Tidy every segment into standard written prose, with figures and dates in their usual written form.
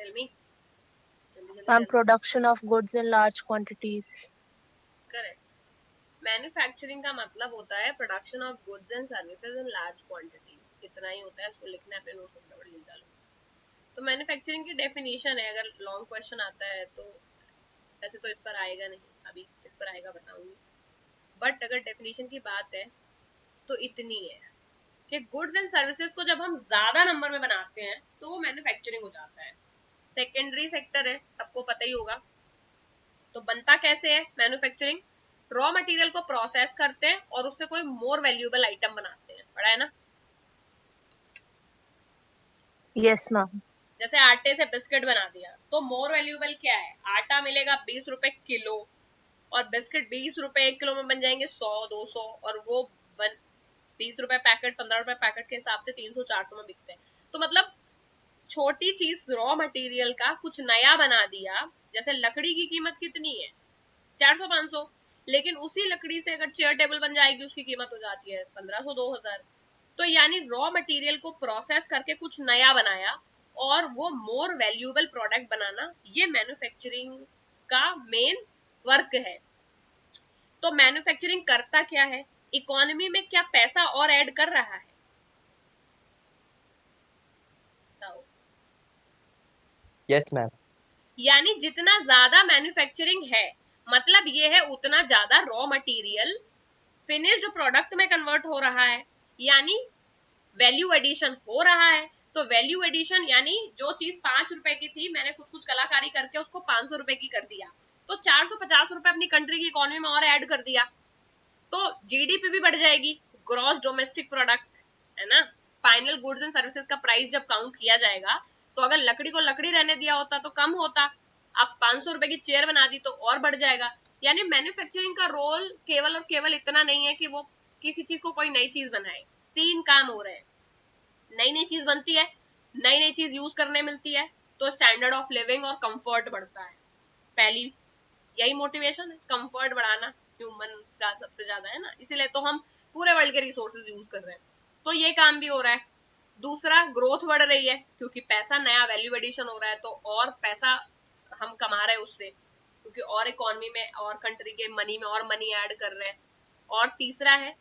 Tell me, जल्दी जल्दी ma'am जल्दी। Production of goods in large quantities. Correct. Manufacturing का मतलब होता है production of goods and services in large quantity. इतना ही होता है, इसको लिखना है अपने नोट में, फटाफट लिख डालो। तो मैन्युफैक्चरिंग की डेफिनेशन है, अगर लॉन्ग क्वेश्चन आता है तो वैसे तो इस पर आएगा नहीं, अभी इस पर आएगा बताऊंगी, बट अगर डेफिनेशन की बात है तो इतनी है कि गुड्स एंड सर्विसेज को जब हम ज्यादा नंबर में बनाते हैं तो वो मैन्युफैक्चरिंग हो जाता है। सेकेंडरी सेक्टर है, सबको पता ही होगा। तो बनता कैसे है मैन्युफैक्चरिंग? रॉ मटेरियल को प्रोसेस करते हैं और उससे कोई मोर वैल्यूएबल आइटम बनाते हैं, पढ़ा है ना? Yes ma'am. जैसे आटे से बिस्किट बना दिया तो मोर वैल्यूएबल क्या है? आटा मिलेगा 20 रुपए किलो और बिस्किट 20 रुपए 1 किलो में बन जाएंगे 100-200, और वो 20 रुपए पैकेट 15 रुपए पैकेट के हिसाब से 300-400 में बिकते हैं। तो मतलब छोटी चीज रॉ मटेरियल का कुछ नया बना दिया। जैसे लकड़ी की कीमत कितनी है? 400-500, लेकिन उसी लकड़ी से अगर चेयर टेबल बन जाएगी उसकी कीमत हो जाती है 1500-2000। तो यानी रॉ मटेरियल को प्रोसेस करके कुछ नया बनाया और वो मोर वैल्यूएबल प्रोडक्ट बनाना, ये मैन्युफैक्चरिंग का मेन वर्क है। तो मैन्युफैक्चरिंग करता क्या है? इकोनॉमी में क्या पैसा और ऐड कर रहा है? बताओ। Yes ma'am. यानी जितना ज्यादा मैन्युफैक्चरिंग है, मतलब ये है उतना ज्यादा रॉ मटेरियल फिनिश्ड प्रोडक्ट में कन्वर्ट हो रहा है, यानी वैल्यू एडिशन हो रहा है। तो वैल्यू एडिशन यानी जो चीज 5 रुपए की थी, मैंने कुछ कुछ कलाकारी करके उसको 500 रुपए की कर दिया, तो 450 रुपए अपनी कंट्री की इकोनॉमी में और ऐड कर दिया, तो जीडीपी भी बढ़ जाएगी, ग्रॉस डोमेस्टिक प्रोडक्ट, है ना? फाइनल गुड्स एंड सर्विसेज का प्राइस जब काउंट किया जाएगा तो अगर लकड़ी को लकड़ी रहने दिया होता तो कम होता, अब 500 रुपए की चेयर बना दी तो और बढ़ जाएगा। यानी मैन्युफैक्चरिंग का रोल केवल और केवल इतना नहीं है कि वो किसी चीज को कोई नई चीज बनाए। तीन काम हो रहे हैं, नई नई चीज बनती है, नई नई चीज यूज करने मिलती है, तो स्टैंडर्ड ऑफ लिविंग और कंफर्ट बढ़ता है। पहली यही मोटिवेशन है, कंफर्ट बढ़ाना ह्यूमन का सबसे ज्यादा है ना, इसीलिए तो हम पूरे वर्ल्ड के रिसोर्सेज यूज कर रहे हैं, तो ये काम भी हो रहा है। दूसरा, ग्रोथ बढ़ रही है क्योंकि पैसा, नया वैल्यू एडिशन हो रहा है, तो और पैसा हम कमा रहे हैं उससे, क्योंकि और इकोनॉमी में और कंट्री के मनी में और मनी ऐड कर रहे हैं। और तीसरा है,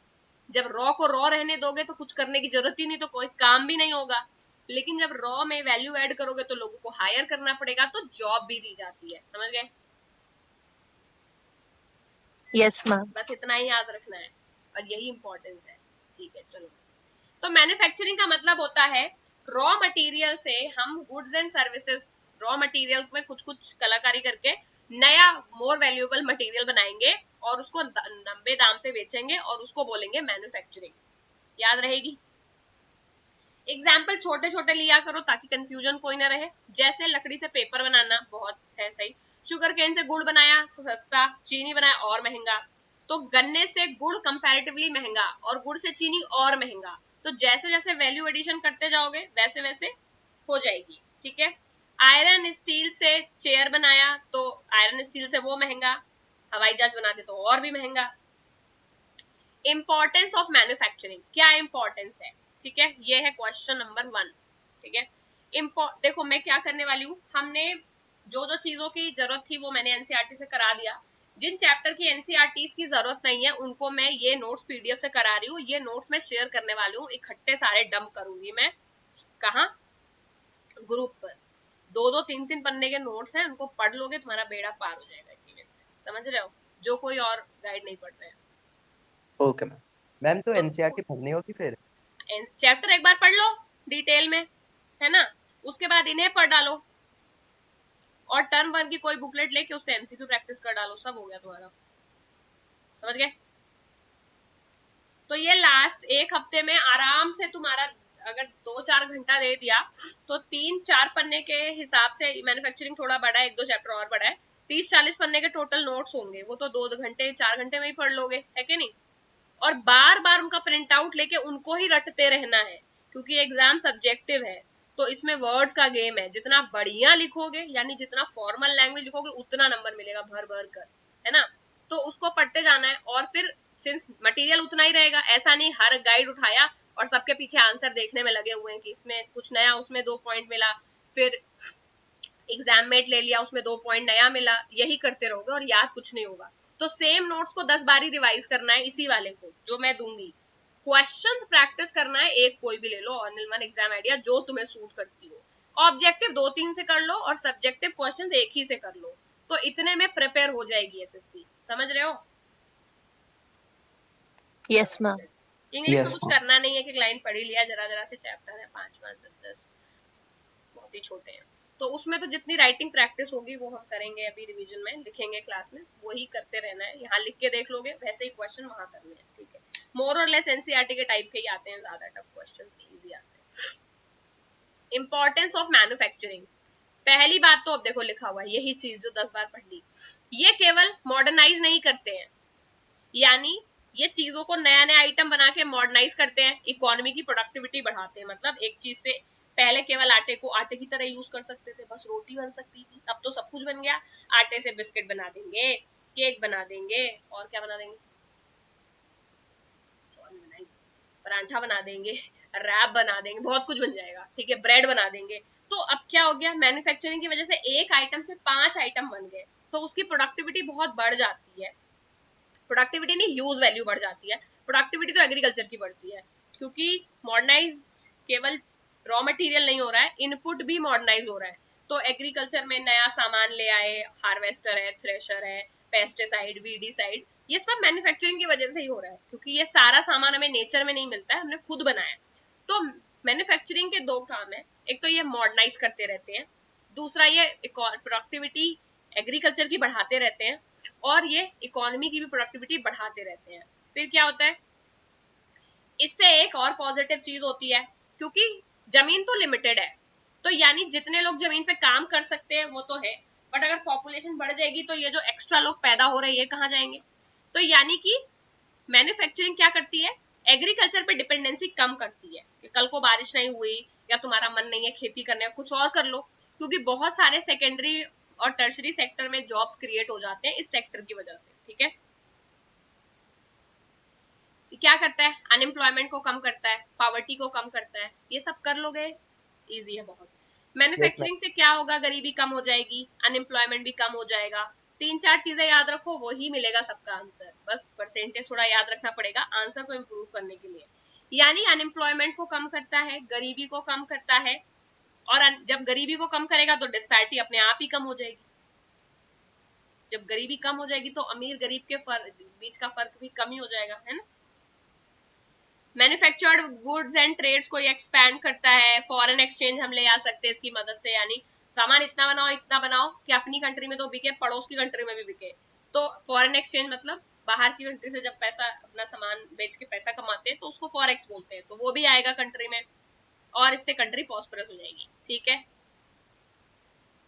जब रॉ को रॉ रहने दोगे तो कुछ करने की जरूरत ही नहीं, तो कोई काम भी नहीं होगा। लेकिन जब रॉ में वैल्यू ऐड करोगे तो लोगों को हायर करना पड़ेगा, तो जॉब भी दी जाती है। समझ गए? Yes ma'am. बस इतना ही याद रखना है और यही इंपॉर्टेंस है। ठीक है, चलो। तो मैन्युफैक्चरिंग का मतलब होता है रॉ मटेरियल से हम goods and services, raw material में कुछ कुछ कलाकारी करके नया मोर वैल्यूएबल मटेरियल बनाएंगे और उसको लंबे दाम पे बेचेंगे और उसको बोलेंगे मैन्युफैक्चरिंग। याद रहेगी? एग्जाम्पल छोटे छोटे लिया करो ताकि कंफ्यूजन कोई ना रहे। जैसे लकड़ी से पेपर बनाना बहुत है सही, शुगर केन से गुड़ बनाया सस्ता, चीनी बनाया और महंगा, तो गन्ने से गुड़ कंपैरेटिवली महंगा और गुड़ से चीनी और महंगा। तो जैसे जैसे वैल्यू एडिशन करते जाओगे वैसे वैसे हो जाएगी। ठीक है। आयरन स्टील से चेयर बनाया तो आयरन स्टील से वो महंगा, हवाई जहाज बना दे तो और भी महंगा। इंपॉर्टेंस ऑफ मैन्युफैक्चरिंग, क्या इंपॉर्टेंस है? ठीक है, ये है क्वेश्चन नंबर 1। ठीक है, देखो मैं क्या करने वाली हूँ, हमने जो जो चीजों की जरूरत थी वो मैंने एनसीईआरटी से करा दिया। जिन चैप्टर की एनसीईआरटी की जरूरत नहीं है उनको मैं ये नोट्स पीडीएफ से करा रही हूँ। ये नोट्स मैं शेयर करने वाली हूँ, इकट्ठे सारे डंप करूंगी मैं। कहाँ? ग्रुप पर। दो दो तीन तीन पन्ने के नोट्स हैं, उनको पढ़ लोगे तुम्हारा बेड़ा पार हो जाएगा इसी में से। समझ रहे हो? जो कोई और गाइड नहीं पढ़ रहे हैं ओके मैम। मैम तो तो एनसीईआरटी पढ़नी होगी फिर? चैप्टर एक बार पढ़ लो डिटेल में, है ना? उसके बाद इन्हें पढ़ डालो और टर्म 1 की कोई बुकलेट लेके उससे एमसीक्यू प्रैक्टिस कर डालो, सब हो गया तुम्हारा। समझ गए? तो ये लास्ट एक हफ्ते में आराम से तुम्हारा, अगर 2-4 घंटा दे दिया तो 3-4 पन्ने के हिसाब से, मैन्युफैक्चरिंग थोड़ा बड़ा है, 1-2 चैप्टर और बड़ा है, 30-40 पन्ने के टोटल नोट्स होंगे, वो तो 2 घंटे 4 घंटे में ही पढ़ लोगे, है कि नहीं? और बार बार उनका प्रिंट आउट लेके उनको ही रटते रहना है, क्योंकि एग्जाम सब्जेक्टिव है। तो इसमें वर्ड्स का गेम है, जितना बढ़िया लिखोगे यानी जितना फॉर्मल लैंग्वेज लिखोगे उतना नंबर मिलेगा भर भर कर, है ना? तो उसको पढ़ते जाना है। और फिर सिंस मटेरियल उतना ही रहेगा, ऐसा नहीं हर गाइड उठाया और सबके पीछे आंसर देखने में लगे हुए हैं कि इसमें कुछ नया, उसमें 2 पॉइंट मिला, फिर एग्जाममेट ले लिया, उसमें 2 पॉइंट नया मिला, यही करते रहोगे और याद कुछ नहीं होगा। तो सेम नोट्स को 10 बार ही रिवाइज करना है, इसी वाले को जो मैं दूंगी। क्वेश्चंस प्रैक्टिस करना है, एक कोई भी ले लो, all in one exam idea जो तुम्हें सूट करती हो। ऑब्जेक्टिव 2-3 से कर लो और सब्जेक्टिव क्वेश्चंस एक ही से कर लो, तो इतने में प्रिपेयर हो जाएगी एसएसटी। समझ रहे हो? Yes ma'am. इंग्लिश में कुछ करना नहीं है कि लाइन पढ़ ही लिया, जरा जरा से चैप्टर है, 5-5 10-10, बहुत ही छोटे हैं। तो उसमें तो जितनी राइटिंग प्रैक्टिस होगी वो हम करेंगे, अभी रिवीजन में लिखेंगे क्लास में, वही करते रहना है। यहाँ लिख के देख लोगे वैसे ही क्वेश्चन वहां करने हैं, ठीक है। मोर और लेस एनसीईआरटी के टाइप के ही आते हैं, ज्यादा टफ क्वेश्चन इजी आते हैं। इंपॉर्टेंस ऑफ मैन्युफैक्चरिंग, पहली बात तो अब देखो लिखा हुआ है, यही चीज जो 10 बार पढ़ ली। ये केवल मॉडर्नाइज नहीं करते हैं, यानी ये चीजों को नया नया आइटम बना के मॉडर्नाइज करते हैं, इकोनॉमी की प्रोडक्टिविटी बढ़ाते हैं। मतलब एक चीज से पहले केवल आटे को आटे की तरह यूज कर सकते थे, बस रोटी बन सकती थी, अब तो सब कुछ बन गया। आटे से बिस्किट बना देंगे, केक बना देंगे, और क्या बना देंगे, परांठा बना देंगे, रैप बना देंगे, बहुत कुछ बन जाएगा, ठीक है, ब्रेड बना देंगे। तो अब क्या हो गया, मैन्युफैक्चरिंग की वजह से एक आइटम से 5 आइटम बन गए, तो उसकी प्रोडक्टिविटी बहुत बढ़ जाती है। प्रोडक्टिविटी नहीं, यूज वैल्यू बढ़ जाती है। प्रोडक्टिविटी तो एग्रीकल्चर की बढ़ती है, क्योंकि मॉडर्नाइज केवल रॉ मटेरियल नहीं हो रहा है, इनपुट भी मॉडर्नाइज हो रहा है। तो एग्रीकल्चर में नया सामान ले आए, हार्वेस्टर है, थ्रेशर है, पेस्टिसाइड, वीडीसाइड, ये सब मैन्युफैक्चरिंग की वजह से ही हो रहा है, क्योंकि ये सारा सामान हमें नेचर में नहीं मिलता है, हमने खुद बनाया। तो मैन्युफैक्चरिंग के 2 काम है, एक तो ये मॉडर्नाइज करते रहते हैं, दूसरा ये प्रोडक्टिविटी एग्रीकल्चर की बढ़ाते रहते हैं, और ये इकोनॉमी की भी प्रोडक्टिविटी बढ़ाते रहते हैं। फिर क्या होता है, इससे एक और पॉजिटिव चीज होती है, क्योंकि जमीन तो लिमिटेड है, तो यानी जितने लोग जमीन पे काम कर सकते हैं वो तो है, बट अगर पॉपुलेशन बढ़ जाएगी तो ये जो एक्स्ट्रा लोग पैदा हो रहे हैं ये कहाँ जाएंगे। तो यानी कि मैन्युफैक्चरिंग क्या करती है, एग्रीकल्चर पे डिपेंडेंसी कम करती है, कि कल को बारिश नहीं हुई या तुम्हारा मन नहीं है खेती करने का, कुछ और कर लो, क्योंकि बहुत सारे सेकेंडरी और टर्शरी सेक्टर में जॉब्स क्रिएट हो जाते हैं इस सेक्टर की वजह से, ठीक है। क्या करता है, अनएम्प्लॉयमेंट को कम करता है, पॉवर्टी को कम करता है, ये सब कर लोगे इजी है बहुत। Yes ma'am. मैन्युफैक्चरिंग से क्या होगा, गरीबी कम हो जाएगी, अनएम्प्लॉयमेंट भी कम हो जाएगा। 3-4 चीजें याद रखो, वही मिलेगा सबका आंसर, बस परसेंटेज थोड़ा याद रखना पड़ेगा आंसर को इम्प्रूव करने के लिए। यानी अनएम्प्लॉयमेंट को कम करता है, गरीबी को कम करता है, और जब गरीबी को कम करेगा तो डिस्पैरिटी अपने आप ही कम हो जाएगी। जब गरीबी कम हो जाएगी तो अमीर गरीब के बीच का फर्क भी कम ही हो जाएगा, है ना। मैन्युफैक्चर्ड गुड्स एंड ट्रेड्स को एक्सपैंड करता है, फॉरेन एक्सचेंज हम ले आ सकते हैं इसकी मदद से, यानी सामान इतना बनाओ कि अपनी कंट्री में तो बिके, पड़ोस की कंट्री में भी बिके। तो फॉरेन एक्सचेंज मतलब बाहर की कंट्री से जब पैसा, अपना सामान बेच के पैसा कमाते हैं तो उसको फॉरेक्स बोलते हैं, तो वो भी आएगा कंट्री में, और इससे कंट्री प्रॉस्परस हो जाएगी, ठीक है।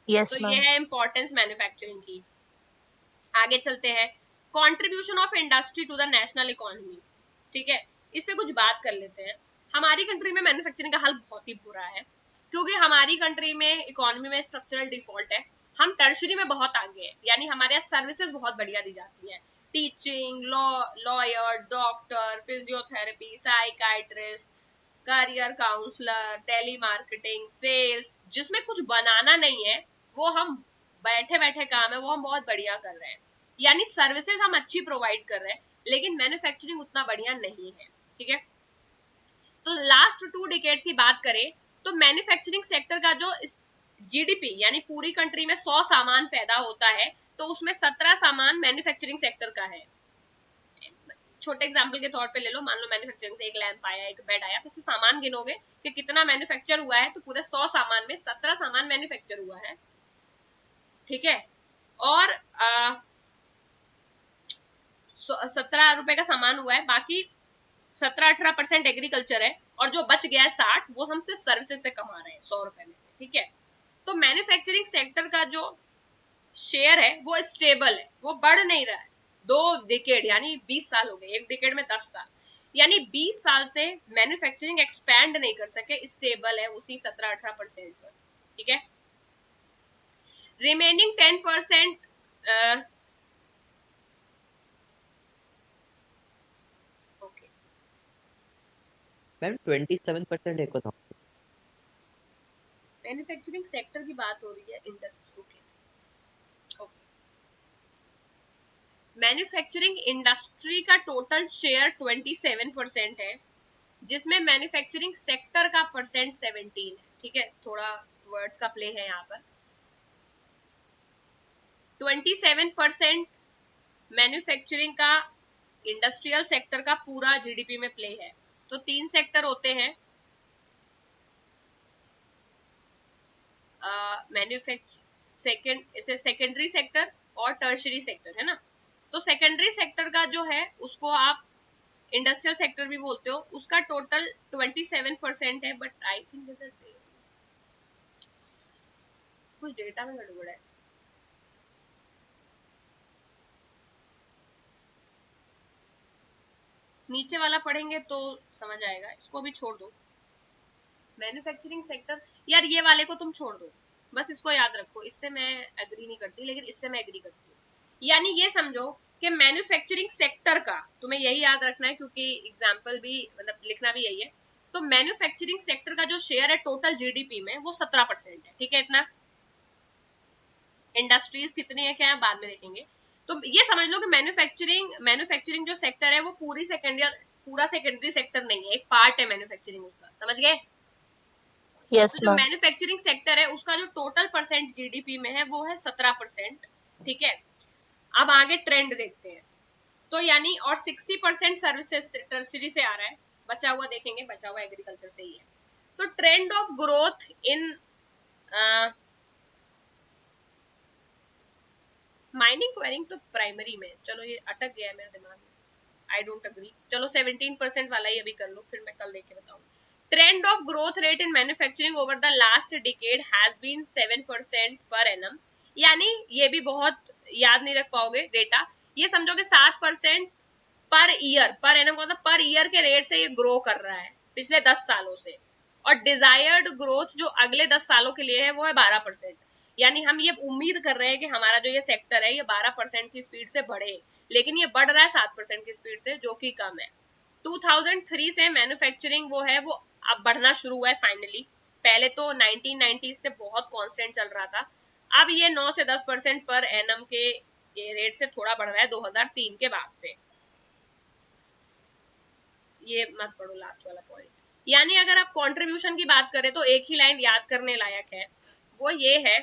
यस तो ये मैम। है इंपॉर्टेंस मैन्युफैक्चरिंग की। आगे चलते हैं, contribution of industry to the national economy, ठीक है। इस पे कुछ बात कर लेते हैं। हमारी कंट्री में मैन्युफैक्चरिंग का हाल बहुत ही बुरा है, क्योंकि हमारी कंट्री में इकोनॉमी में स्ट्रक्चरल डिफॉल्ट है। हम टर्शरी में बहुत आगे हैं, यानी हमारे यहाँ सर्विसेज बहुत बढ़िया दी जाती है, teaching, lawyer, doctor, physiotherapy, psychiatrist, career counsellor, telemarketing, sales, जिसमें कुछ बनाना नहीं है, वो हम बैठे बैठे काम है वो हम बहुत बढ़िया कर रहे हैं, यानी सर्विसेज हम अच्छी प्रोवाइड कर रहे हैं, लेकिन मैन्युफैक्चरिंग उतना बढ़िया नहीं है, ठीक है। तो लास्ट 2 डिकेड्स की बात करें तो मैन्युफैक्चरिंग सेक्टर का जो जीडीपी, यानी पूरी कंट्री में 100 सामान पैदा होता है, तो उसमें 17 सामान मैन्युफैक्चरिंग सेक्टर का है। छोटे एग्जांपल के तौर पे ले लो, मान लो मैन्युफैक्चरिंग से एक लैंप आया, एक बेड आया, तो उससे सामान गिनोगे कि कितना मैन्युफैक्चर हुआ है, तो पूरे 100 सामान में 17 सामान मैन्युफैक्चर हुआ है, ठीक है। और 17 रुपए का सामान हुआ है, बाकी 17-18% एग्रीकल्चर है, और जो बच गया है 60, वो हम सिर्फ सर्विसेज से कमा रहे हैं 100 रुपए में से, ठीक है। तो मैन्युफैक्चरिंग सेक्टर का जो शेयर है वो स्टेबल है, वो बढ़ नहीं रहा है। 2 डिकेड यानी 20 साल हो गए, एक डिकेड में 10 साल, यानी 20 साल से मैन्युफैक्चरिंग एक्सपैंड नहीं कर सके, स्टेबल है उसी 17-18% पर, ठीक है। Remaining 10%, okay, ma'am 27% economy. Manufacturing sector की बात हो रही है, industry, okay okay. Manufacturing industry का टोटल शेयर 27% है, जिसमें मैन्युफैक्चरिंग सेक्टर का परसेंट 17 है। ठीक है, थोड़ा वर्ड्स का प्ले है यहाँ पर। 27% मैन्युफैक्चरिंग का इंडस्ट्रियल सेक्टर का पूरा जीडीपी में प्ले है। तो तीन सेक्टर होते हैं, सेकेंडरी सेक्टर और टर्शरी सेक्टर, है ना। तो सेकेंडरी सेक्टर का जो है उसको आप इंडस्ट्रियल सेक्टर भी बोलते हो, उसका टोटल 27% है। बट आई थिंक कुछ डेटा में गड़बड़ है। नीचे वाला पढ़ेंगे तो समझ आएगा, इसको भी छोड़ दो। मैन्युफैक्चरिंग सेक्टर, यार ये वाले को तुम छोड़ दो, बस इसको याद रखो। इससे मैं एग्री नहीं करती, लेकिन इससे मैं एग्री करती हूँ। यानी ये समझो कि मैन्युफैक्चरिंग सेक्टर का, तुम्हें यही याद रखना है क्योंकि एग्जाम्पल भी मतलब लिखना भी यही है। तो मैन्युफैक्चरिंग सेक्टर का जो शेयर है टोटल जीडीपी में वो 17% है। ठीक है, इतना। इंडस्ट्रीज कितनी है क्या है बाद में देखेंगे। तो ये समझ लो कि मैन्युफैक्चरिंग जो सेक्टर है वो पूरा सेकेंडरी सेक्टर नहीं है, एक पार्ट है मैन्युफैक्चरिंग उसका, समझ गए। Yes, तो जो ma'am. मैन्युफैक्चरिंग सेक्टर है उसका जो टोटल परसेंट जीडीपी में है वो है 17%। ठीक है, अब आगे ट्रेंड देखते हैं। तो यानी और 60% सर्विसेज टर्शरी से आ रहा है, बचा हुआ देखेंगे, बचा हुआ एग्रीकल्चर से ही है। तो trend of growth in mining quarrying तो प्राइमरी में, चलो ये अटक गया है मेरे दिमाग में, आई डोंट अग्री। चलो 17% वाला ही अभी कर लो, फिर मैं कल देख के बताऊंगी। Trend of growth rate in manufacturing over the last decade has been 7% per annum. यानी ये भी बहुत याद नहीं रख पाओगे डेटा, ये समझो कि 7% पर ईयर, पर एनम का मतलब पर ईयर के रेट से ये ग्रो कर रहा है पिछले 10 सालों से। और डिजायर्ड ग्रोथ जो अगले 10 सालों के लिए है वो है 12%। यानी हम ये उम्मीद कर रहे हैं कि हमारा जो ये सेक्टर है ये 12% की स्पीड से बढ़े, लेकिन ये बढ़ रहा है 7% की स्पीड से, जो कि कम है। 2003 से मैन्युफैक्चरिंग वो है वो अब बढ़ना शुरू हुआ है फाइनली। पहले तो 1990 से बहुत कांस्टेंट चल रहा था, अब ये 9 से 10% पर एनम के रेट से थोड़ा बढ़ रहा है 2003 के बाद से। ये मत पढ़ो लास्ट वाला पॉइंट। यानी अगर आप कंट्रीब्यूशन की बात करें तो एक ही लाइन याद करने लायक है, वो ये है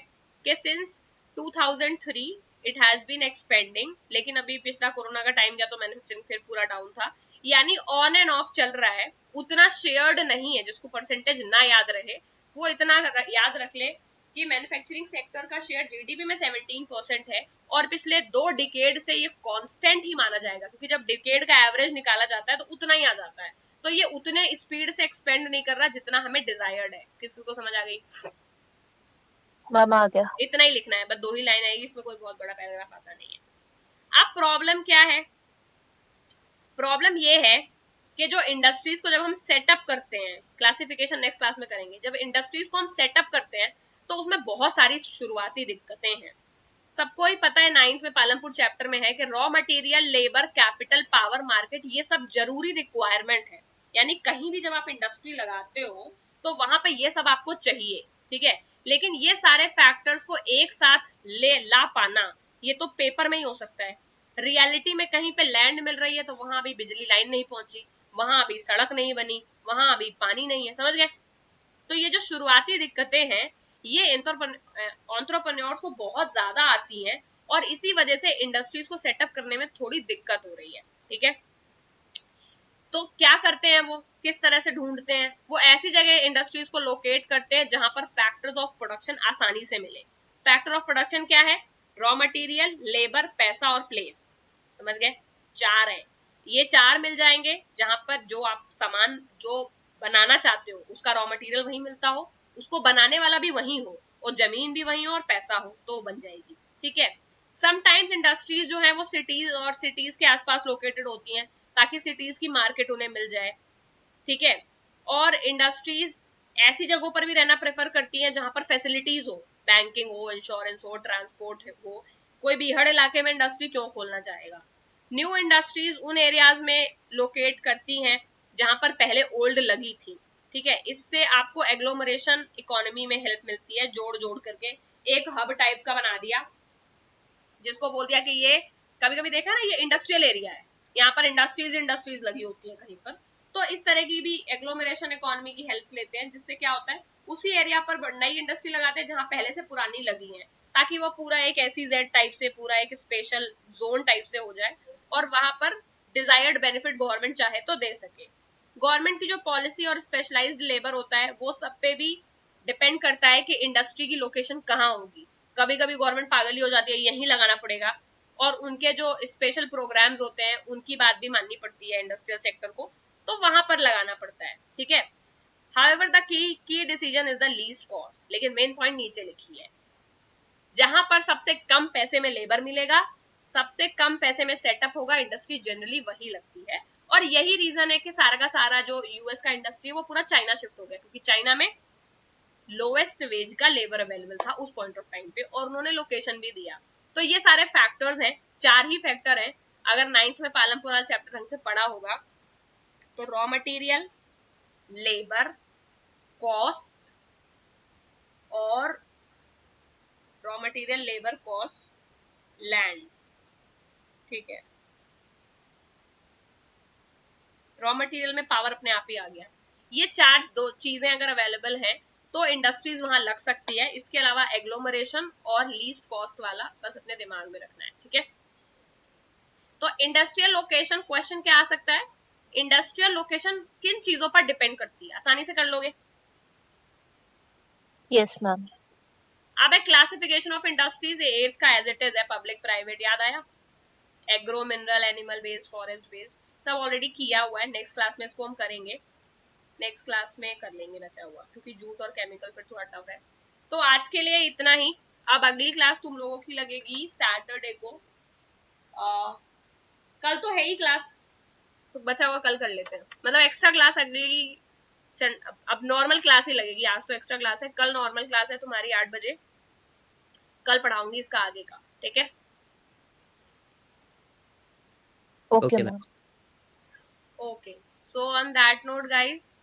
कि since 2003 it has been expanding. लेकिन अभी पिछला कोरोना का टाइम गया तो मैन्युफैक्चरिंग फिर पूरा डाउन था, यानी ऑन एंड ऑफ चल रहा है, उतना शेयर्ड नहीं है। जिसको परसेंटेज ना याद रहे वो इतना याद रख ले कि मैन्युफैक्चरिंग सेक्टर का शेयर जीडीपी में 17% है, और पिछले 2 डिकेड से ये कांस्टेंट ही माना जाएगा, क्योंकि जब डिकेड का एवरेज निकाला जाता है तो उतना ही आ जाता है। तो ये उतने स्पीड से एक्सपेंड नहीं कर रहा जितना हमें डिजायर्ड है। किसको को समझ आ गई? मैम आ गया। इतना ही लिखना है, बस 2 ही लाइन आएगी, इसमें कोई बहुत बड़ा पैराग्राफ आता नहीं है। अब प्रॉब्लम क्या है? प्रॉब्लम ये है कि जो इंडस्ट्रीज को जब हम सेटअप करते हैं, क्लासिफिकेशन नेक्स्ट क्लास में करेंगे, जब इंडस्ट्रीज को हम सेटअप करते हैं तो उसमें बहुत सारी शुरुआती दिक्कतें हैं। सबको ही पता है, 9th में पालमपुर चैप्टर में है कि raw material, labour, capital, power, market, ये सब जरूरी रिक्वायरमेंट है। यानी कहीं भी जब आप इंडस्ट्री लगाते हो तो वहां पे ये सब आपको चाहिए। ठीक है, लेकिन ये सारे फैक्टर्स को एक साथ ला पाना ये तो पेपर में ही हो सकता है। रियलिटी में कहीं पे लैंड मिल रही है तो वहां अभी बिजली लाइन नहीं पहुंची, वहां अभी सड़क नहीं बनी, वहां अभी पानी नहीं है, समझ गए। तो ये जो शुरुआती दिक्कतें हैं ये एंटरप्रेन्योर्स को बहुत ज्यादा आती हैं, और इसी वजह से इंडस्ट्रीज को सेटअप करने में थोड़ी दिक्कत हो रही है। ठीक है, तो क्या करते हैं वो, किस तरह से ढूंढते हैं? वो ऐसी जगह इंडस्ट्रीज को लोकेट करते हैं जहां पर फैक्टर्स ऑफ प्रोडक्शन आसानी से मिले। फैक्टर ऑफ प्रोडक्शन क्या है? रॉ मटेरियल, लेबर, पैसा और प्लेस। समझ गए? 4 है। ये 4 मिल जाएंगे जहां पर जो आप सामान जो बनाना चाहते हो उसका रॉ मटेरियल वहीं मिलता हो, उसको बनाने वाला भी वहीं हो, और जमीन भी वहीं हो और पैसा हो, तो बन जाएगी। ठीक है, समटाइम्स इंडस्ट्रीज जो है वो सिटीज और सिटीज के आसपास लोकेटेड होती हैं ताकि सिटीज की मार्केट उन्हें मिल जाए। ठीक है, और इंडस्ट्रीज ऐसी जगहों पर भी रहना प्रेफर करती हैं जहां पर फैसिलिटीज हो, बैंकिंग हो, इंश्योरेंस हो, ट्रांसपोर्ट हो। कोई भी हर इलाके में इंडस्ट्री क्यों खोलना चाहेगा? न्यू इंडस्ट्रीज उन एरियाज में लोकेट करती हैं जहां पर पहले ओल्ड लगी थी। ठीक है, इससे आपको एग्लोमरेशन इकोनॉमी में हेल्प मिलती है, जोड़ जोड़ करके एक हब टाइप का बना दिया, जिसको बोल दिया कि ये, कभी कभी देखा ना, ये इंडस्ट्रियल एरिया है, यहाँ पर इंडस्ट्रीज लगी होती है कहीं पर, तो इस तरह की भी एग्लोमरेशन इकोनॉमी की हेल्प लेते हैं, जिससे क्या होता है उसी एरिया पर नई इंडस्ट्री लगाते हैं जहां पहले से पुरानी लगी है, ताकि वो पूरा एक SEZ टाइप से, पूरा एक स्पेशल जोन टाइप से हो जाए, और वहां पर डिजायर्ड बेनिफिट गवर्नमेंट चाहे तो दे सके। गवर्नमेंट की जो पॉलिसी और स्पेशलाइज्ड लेबर होता है वो सब पे भी डिपेंड करता है कि इंडस्ट्री की लोकेशन कहाँ होगी। कभी कभी गवर्नमेंट पागल ही हो जाती है, यहीं लगाना पड़ेगा, और उनके जो स्पेशल प्रोग्राम्स होते हैं उनकी बात भी माननी पड़ती है इंडस्ट्रियल सेक्टर को, तो वहां पर लगाना पड़ता है, ठीक है। However, the key decision is the least cost, लेकिन मेन पॉइंट नीचे लिखी है, जहां पर सबसे कम पैसे में लेबर मिलेगा, सबसे कम पैसे में सेटअप होगा, इंडस्ट्री जनरली वही लगती है। और यही रीजन है कि सारा का सारा जो यूएस का इंडस्ट्री है वो पूरा चाइना शिफ्ट हो गया, क्योंकि चाइना में लोवेस्ट वेज का लेबर अवेलेबल था उस पॉइंट ऑफ टाइम पे, और उन्होंने लोकेशन भी दिया। तो ये सारे फैक्टर्स हैं, 4 ही फैक्टर हैं। अगर 9th में पालमपुर वाला चैप्टर ढंग से पढ़ा होगा तो रॉ मटेरियल, लेबर, कॉस्ट, और raw material, labour, cost, land, ठीक है। रॉ मटेरियल में पावर अपने आप ही आ गया। ये 4 दो चीजें अगर अवेलेबल है तो इंडस्ट्रीज वहां लग सकती है। इसके अलावा एग्लोमरेशन और लीस्ट कॉस्ट वाला बस अपने दिमाग में रखना है, ठीक है। तो इंडस्ट्रियल लोकेशन क्वेश्चन क्या आ सकता है, इंडस्ट्रियल लोकेशन किन चीजों पर डिपेंड करती है, आसानी से कर लोगे। Yes ma'am. अब है क्लासिफिकेशन ऑफ इंडस्ट्रीज, 8th का एज इट इज है, पब्लिक प्राइवेट याद आया, agro, mineral, animal based, forest based, सब ऑलरेडी किया हुआ है, नेक्स्ट क्लास में इसको हम करेंगे, नेक्स्ट क्लास में कर लेंगे बचा हुआ, क्योंकि जूट और केमिकल फिर थोड़ा टफ है। तो आज के लिए इतना ही। अब अगली क्लास तुम लोगों की लगेगी सैटरडे को, कल तो है ही क्लास, तो बचा हुआ कल कर लेते हैं, मतलब एक्स्ट्रा क्लास अगली, अब नॉर्मल क्लास ही लगेगी, आज तो एक्स्ट्रा क्लास है, कल नॉर्मल क्लास है तुम्हारी 8 बजे, कल पढ़ाऊंगी इसका आगे का, ठीक है। Okay ma'am. Okay, so on that note guys,